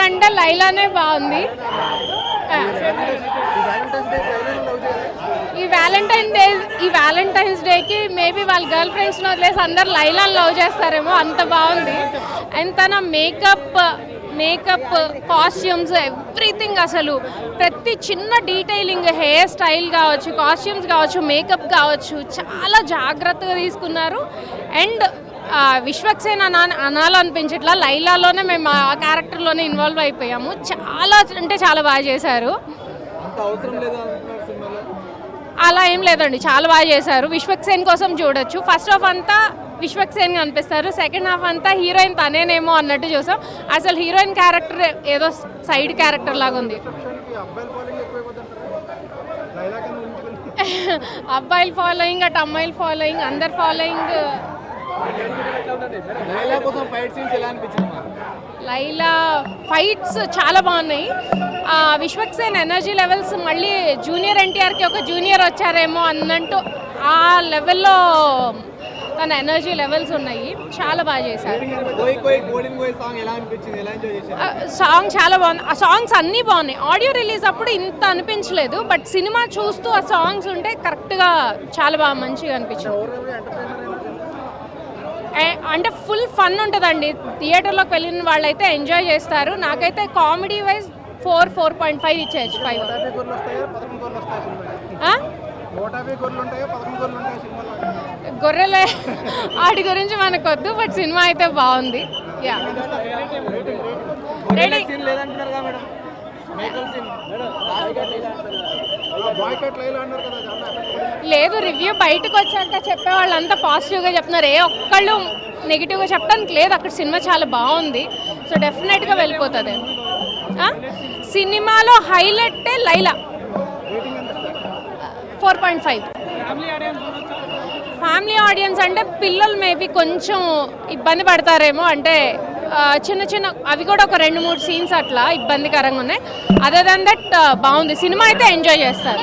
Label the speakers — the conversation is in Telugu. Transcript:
Speaker 1: అంటే లైలానే బాగుంది. ఈ వ్యాలంటైన్స్ డేకి మేబీ వాళ్ళ గర్ల్ ఫ్రెండ్స్ని వదిలేసి అందరు లైలాని లవ్ చేస్తారేమో, అంత బాగుంది. అండ్ తన మేకప్ కాస్ట్యూమ్స్ ఎవ్రీథింగ్, అసలు ప్రతి చిన్న డీటెయిలింగ్, హెయిర్ స్టైల్ కావచ్చు, కాస్ట్యూమ్స్ కావచ్చు, మేకప్ కావచ్చు, చాలా జాగ్రత్తగా తీసుకున్నారు. అండ్ విశ్వక్సేన్ అనాలనిపించట్లా, లైలాలోనే మేము ఆ క్యారెక్టర్లోనే ఇన్వాల్వ్ అయిపోయాము. చాలా అంటే చాలా బాగా చేశారు. అలా ఏం లేదండి, చాలా బాగా చేశారు. విశ్వక్సేన్ కోసం చూడొచ్చు. ఫస్ట్ హాఫ్ అంతా విశ్వక్సేన్ కనిపిస్తారు, సెకండ్ హాఫ్ అంతా హీరోయిన్ తనేనేమో అన్నట్టు చూసాం. అసలు హీరోయిన్ క్యారెక్టర్ ఏదో సైడ్ క్యారెక్టర్ లాగా ఉంది. అబ్బాయిల ఫాలోయింగ్, అటు అమ్మాయిల ఫాలోయింగ్, అందరు ఫాలోయింగ్. లైలా ఫైట్స్ చాలా బాగున్నాయి. విశ్వక్సేన్ ఎనర్జీ లెవెల్స్ మళ్ళీ జూనియర్ ఎన్టీఆర్కి ఒక జూనియర్ వచ్చారేమో అన్నట్టు ఆ లెవెల్లో తన ఎనర్జీ లెవెల్స్ ఉన్నాయి. చాలా బాగా చేశారు. సాంగ్ చాలా బాగుంది. ఆ సాంగ్స్ అన్నీ బాగున్నాయి. ఆడియో రిలీజ్ అప్పుడు ఇంత అనిపించలేదు, బట్ సినిమా చూస్తూ ఆ సాంగ్స్ ఉంటే కరెక్ట్గా చాలా బాగా మంచిగా అనిపించింది. అంటే ఫుల్ ఫన్ ఉంటుందండి. థియేటర్లోకి వెళ్ళిన వాళ్ళైతే ఎంజాయ్ చేస్తారు. నాకైతే కామెడీ వైజ్ 4.5 ఇచ్చేయచ్చు. 5 గొర్రెలే వాటి గురించి మనకొద్దు, బట్ సినిమా అయితే బాగుంది. యా లేదు, రివ్యూ బయటకు వచ్చాక చెప్పే వాళ్ళంతా పాజిటివ్గా చెప్తున్నారు. ఏ ఒక్కళ్ళు నెగిటివ్గా చెప్పడానికి లేదు. అక్కడ సినిమా చాలా బాగుంది. సో డెఫినెట్గా వెళ్ళిపోతుంది. సినిమాలో హైలైట్ లైలా. 4.5. ఫ్యామిలీ ఆడియన్స్ అంటే పిల్లలు మేబీ కొంచెం ఇబ్బంది పడతారేమో, అంటే చిన్న అవి కూడా ఒక 2-3 సీన్స్ అట్లా ఇబ్బందికరంగా ఉన్నాయి. అదర్ దెన్ దట్ బాగుంది. సినిమా అయితే ఎంజాయ్ చేస్తారు.